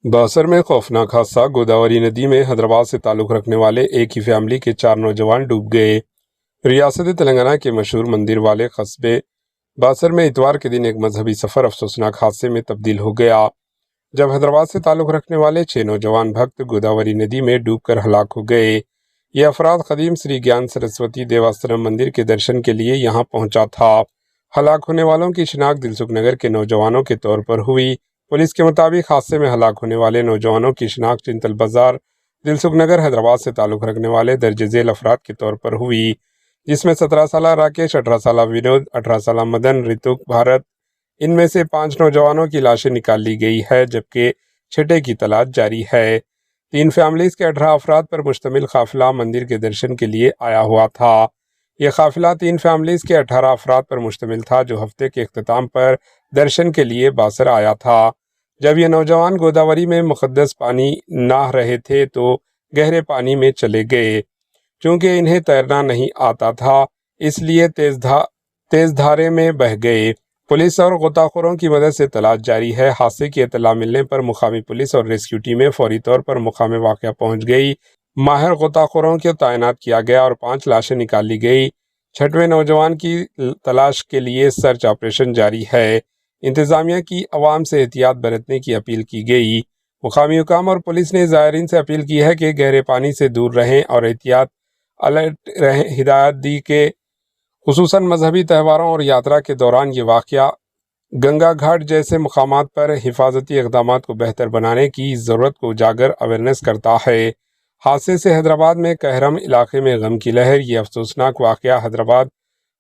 बासर में खौफनाक हादसा। गोदावरी नदी में हैदराबाद से ताल्लुक़ रखने वाले एक ही फैमिली के 4 नौजवान डूब गए। रियासत तेलंगाना के मशहूर मंदिर वाले कस्बे बासर में इतवार के दिन एक मजहबी सफ़र अफसोसनाक हादसे में तब्दील हो गया, जब हैदराबाद से ताल्लुक़ रखने वाले 6 नौजवान भक्त गोदावरी नदी में डूबकर हलाक हो गए। ये अफराद कदीम श्री ज्ञान सरस्वती देवाश्रम मंदिर के दर्शन के लिए यहाँ पहुँचा था। हलाक होने वालों की शिनाख्त दिलसुख नगर के नौजवानों के तौर पर हुई। पुलिस के मुताबिक हादसे में हलाक होने वाले नौजवानों की शिनाख्त चिंतल बाजार दिलसुख नगर हैदराबाद से ताल्लुक़ रखने वाले दर्ज झेल अफराद के तौर पर हुई, जिसमें 17 साला राकेश, 18 साला विनोद, 18 साला मदन, ऋतुक, भारत। इनमें से 5 नौजवानों की लाशें निकाल ली गई है, जबकि 6ठे की तलाश जारी है। 3 फैमिलीज के 18 अफराद पर मुश्तमिल काफिला मंदिर के दर्शन के लिए आया हुआ था। यह काफिला 3 फैमिलीज के 18 अफराद पर मुश्तमिल था, जो हफ्ते के इख्तिताम पर दर्शन के लिए बासर आया था। जब ये नौजवान गोदावरी में मुक़द्दस पानी नहा रहे थे तो गहरे पानी में चले गए। चूँकि इन्हें तैरना नहीं आता था, इसलिए तेज धारे में बह गए। पुलिस और गोताखोरों की मदद से तलाश जारी है। हादसे की इत्तला मिलने पर मुकामी पुलिस और रेस्क्यू टीमें फौरी तौर पर मुकाम वाक़या पहुंच गई। माहिर गोताखोरों को तैनात किया गया और 5 लाशें निकाल ली गई। 6वें नौजवान की तलाश के लिए सर्च ऑपरेशन जारी है। इंतजामिया की अवाम से एहतियात बरतने की अपील की गई। मुकामी हुकाम और पुलिस ने ज़ायरीन से अपील की है कि गहरे पानी से दूर रहें और एहतियात अलर्ट रहें। हिदायत दी कि खुसूसन मजहबी त्योहारों और यात्रा के दौरान ये वाक़या गंगा घाट जैसे मकामात पर हिफाजती इक़दामात को बेहतर बनाने की ज़रूरत को उजागर अवेयरनेस करता है। हादसे से हैदराबाद में कहरम इलाके में गम की लहर। ये अफसोसनाक वाक़या हैदराबाद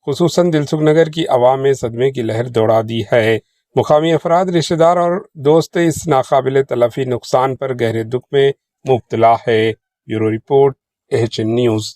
खुसूसन दिलसुख नगर की आवाम में सदमे की लहर दौड़ा दी है। मुकामी अफराद, रिश्तेदार और दोस्त इस नाकाबिल तलफ़ी नुकसान पर गहरे दुख में मुब्तला है। Bureau report, AHN news.